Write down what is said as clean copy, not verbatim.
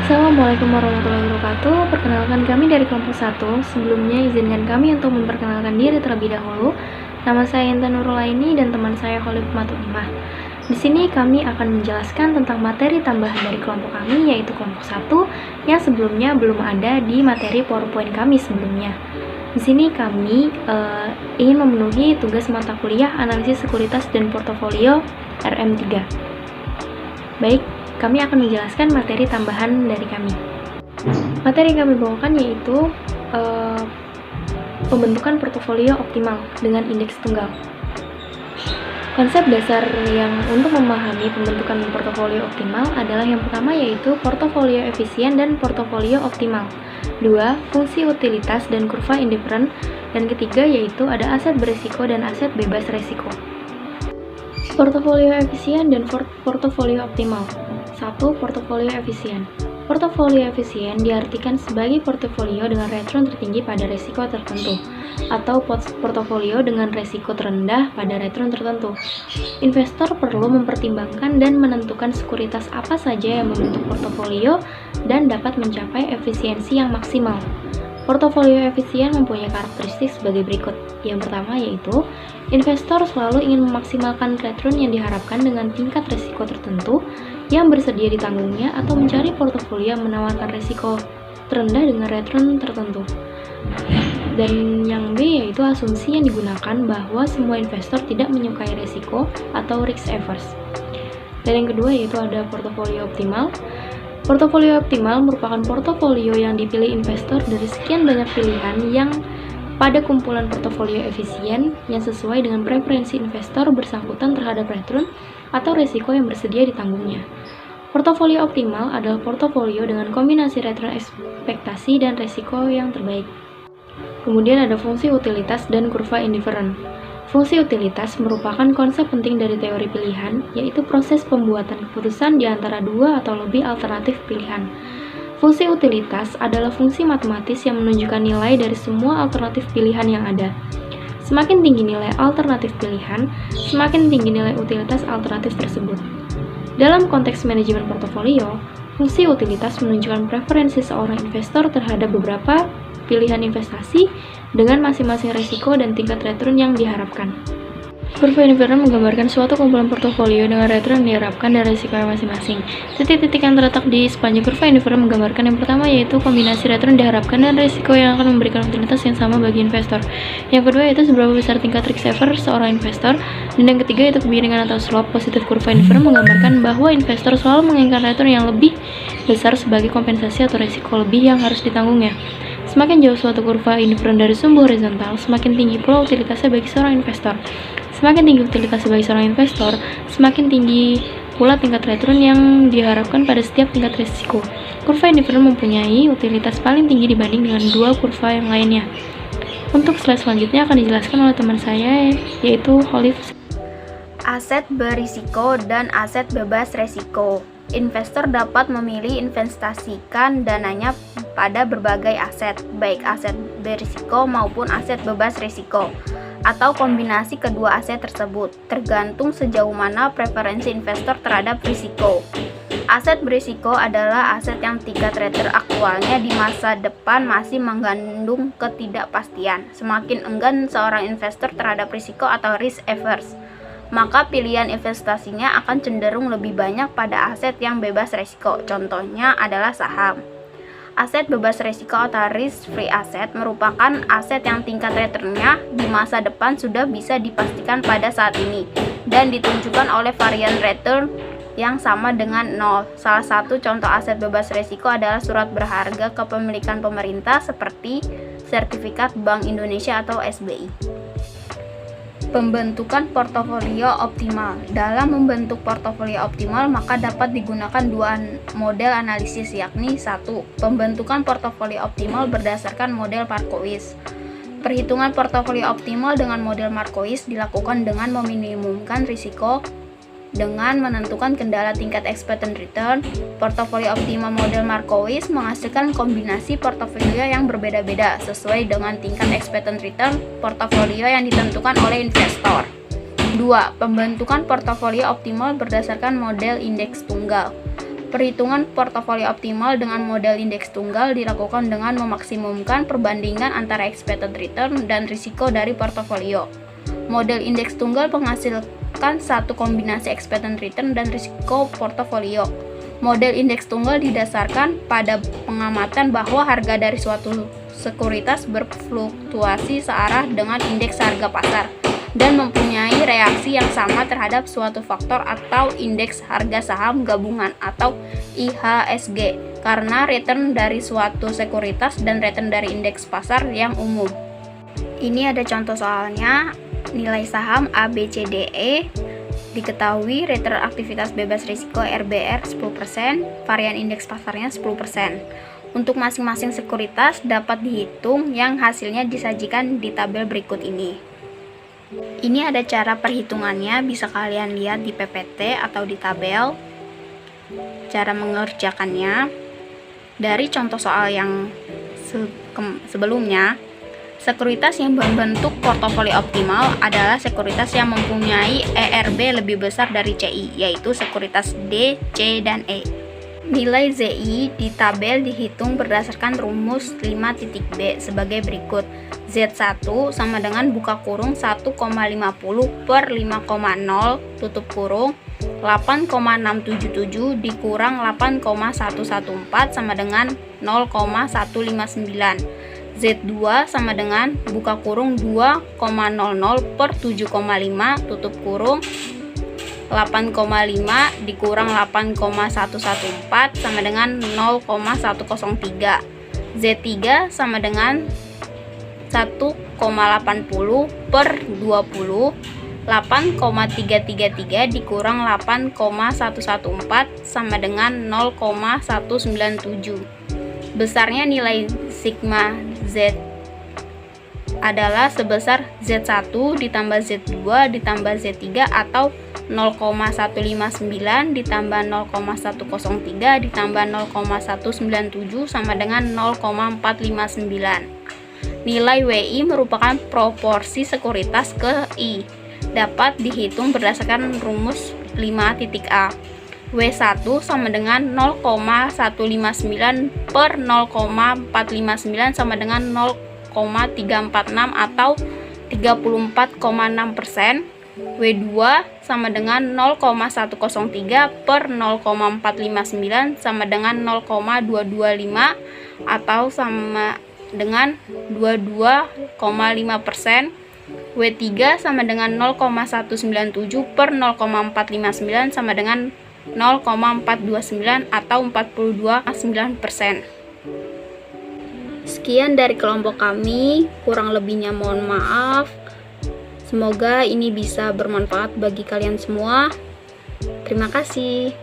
Assalamualaikum warahmatullahi wabarakatuh. Perkenalkan kami dari kelompok 1. Sebelumnya izinkan kami untuk memperkenalkan diri terlebih dahulu. Nama saya Intan Nurulaini dan teman saya Khalif Matunimah. Di sini kami akan menjelaskan tentang materi tambahan dari kelompok kami, yaitu kelompok 1 yang sebelumnya belum ada di materi PowerPoint kami sebelumnya. Di sini kami ingin memenuhi tugas mata kuliah Analisis Sekuritas dan Portofolio RM3. Baik, kami akan menjelaskan materi tambahan dari kami. Materi yang kami bawakan yaitu pembentukan portofolio optimal dengan indeks tunggal. Konsep dasar yang untuk memahami pembentukan portofolio optimal adalah yang pertama yaitu portofolio efisien dan portofolio optimal. 2. Fungsi utilitas dan kurva indifferent. Dan ketiga yaitu ada aset berisiko dan aset bebas risiko. Portofolio efisien dan portofolio optimal. 1. Portofolio efisien. Portofolio efisien diartikan sebagai portofolio dengan return tertinggi pada risiko tertentu, atau portofolio dengan risiko terendah pada return tertentu. Investor perlu mempertimbangkan dan menentukan sekuritas apa saja yang membentuk portofolio dan dapat mencapai efisiensi yang maksimal. Portofolio efisien mempunyai karakteristik sebagai berikut. Yang pertama yaitu, investor selalu ingin memaksimalkan return yang diharapkan dengan tingkat risiko tertentu yang bersedia ditanggungnya atau mencari portofolio yang menawarkan risiko terendah dengan return tertentu. Dan yang B yaitu asumsi yang digunakan bahwa semua investor tidak menyukai risiko atau risk averse. Dan yang kedua yaitu ada portofolio optimal. Portofolio optimal merupakan portofolio yang dipilih investor dari sekian banyak pilihan yang pada kumpulan portofolio efisien yang sesuai dengan preferensi investor bersangkutan terhadap return atau risiko yang bersedia ditanggungnya. Portofolio optimal adalah portofolio dengan kombinasi return ekspektasi dan risiko yang terbaik. Kemudian ada fungsi utilitas dan kurva indifferent. Fungsi utilitas merupakan konsep penting dari teori pilihan, yaitu proses pembuatan keputusan di antara dua atau lebih alternatif pilihan. Fungsi utilitas adalah fungsi matematis yang menunjukkan nilai dari semua alternatif pilihan yang ada. Semakin tinggi nilai alternatif pilihan, semakin tinggi nilai utilitas alternatif tersebut. Dalam konteks manajemen portofolio, fungsi utilitas menunjukkan preferensi seorang investor terhadap beberapa pilihan investasi dengan masing-masing risiko dan tingkat return yang diharapkan. Kurva indifferent menggambarkan suatu kumpulan portofolio dengan return yang diharapkan dan risiko yang masing-masing. Titik-titik yang terletak di sepanjang kurva indifferent menggambarkan yang pertama yaitu kombinasi return diharapkan dan risiko yang akan memberikan utilitas yang sama bagi investor. Yang kedua yaitu seberapa besar tingkat risk averse seorang investor. Dan yang ketiga yaitu kebiringan atau slope positif kurva indifferent menggambarkan bahwa investor selalu menginginkan return yang lebih besar sebagai kompensasi atau risiko lebih yang harus ditanggungnya. Semakin jauh suatu kurva indifferent dari sumbu horizontal, semakin tinggi pula utilitasnya bagi seorang investor. Semakin tinggi utilitas bagi seorang investor, semakin tinggi pula tingkat return yang diharapkan pada setiap tingkat risiko. Kurva indifferent mempunyai utilitas paling tinggi dibanding dengan dua kurva yang lainnya. Untuk slide selanjutnya akan dijelaskan oleh teman saya, yaitu Khalif. Aset berisiko dan aset bebas risiko. Investor dapat memilih investasikan dananya pada berbagai aset, baik aset berisiko maupun aset bebas risiko, atau kombinasi kedua aset tersebut, tergantung sejauh mana preferensi investor terhadap risiko. Aset berisiko adalah aset yang tingkat return aktualnya di masa depan masih mengandung ketidakpastian. Semakin enggan seorang investor terhadap risiko atau risk averse, maka pilihan investasinya akan cenderung lebih banyak pada aset yang bebas risiko. Contohnya adalah saham. Aset bebas risiko atau risk-free asset merupakan aset yang tingkat returnnya di masa depan sudah bisa dipastikan pada saat ini dan ditunjukkan oleh varian return yang sama dengan 0. Salah satu contoh aset bebas risiko adalah surat berharga kepemilikan pemerintah seperti sertifikat Bank Indonesia atau SBI. Pembentukan portofolio optimal. Dalam membentuk portofolio optimal, maka dapat digunakan dua model analisis, yakni 1. Pembentukan portofolio optimal berdasarkan model Markowitz. Perhitungan portofolio optimal dengan model Markowitz dilakukan dengan meminimumkan risiko dengan menentukan kendala tingkat expected return. Portofolio optimal model Markowitz menghasilkan kombinasi portofolio yang berbeda-beda sesuai dengan tingkat expected return portofolio yang ditentukan oleh investor. 2. Pembentukan portofolio optimal berdasarkan model indeks tunggal. Perhitungan portofolio optimal dengan model indeks tunggal dilakukan dengan memaksimumkan perbandingan antara expected return dan risiko dari portofolio. Model indeks tunggal menghasilkan satu kombinasi expected return dan risiko portofolio. Model indeks tunggal didasarkan pada pengamatan bahwa harga dari suatu sekuritas berfluktuasi searah dengan indeks harga pasar dan mempunyai reaksi yang sama terhadap suatu faktor atau indeks harga saham gabungan atau IHSG karena return dari suatu sekuritas dan return dari indeks pasar yang umum. Ini ada contoh soalnya. Nilai saham ABCDE diketahui return aktivitas bebas risiko RBR 10%, varian indeks pasarnya 10%. Untuk masing-masing sekuritas dapat dihitung yang hasilnya disajikan di tabel berikut ini. Ini ada cara perhitungannya, bisa kalian lihat di PPT atau di tabel. Cara mengerjakannya dari contoh soal yang sebelumnya, sekuritas yang berbentuk portofolio optimal adalah sekuritas yang mempunyai ERB lebih besar dari CI, yaitu sekuritas D, C, dan E. Nilai ZI di tabel dihitung berdasarkan rumus 5.b sebagai berikut. Z1 sama dengan buka kurung 1,50 per 5,0 tutup kurung 8,677 dikurang 8,114 sama dengan 0,159. Z2 sama dengan buka kurung 2,00 per 7,5 tutup kurung 8,5 dikurang 8,114 sama dengan 0,103. Z3 sama dengan 1,80 per 20 8,333 dikurang 8,114 sama dengan 0,197. Besarnya nilai sigma Z adalah sebesar Z1 ditambah Z2 ditambah Z3 atau 0,159 ditambah 0,103 ditambah 0,197 sama dengan 0,459. Nilai WI merupakan proporsi sekuritas ke I. Dapat dihitung berdasarkan rumus 5.a. W1 sama dengan 0,159 per 0,459 sama dengan 0,346 atau 34,6%. W2 sama dengan 0,103 per 0,459 sama dengan 0,225 atau sama dengan 22,5%. W3 sama dengan 0,197 per 0,459 sama dengan 0,429 atau 42,9%. Sekian dari kelompok kami, kurang lebihnya mohon maaf. Semoga ini bisa bermanfaat bagi kalian semua. Terima kasih.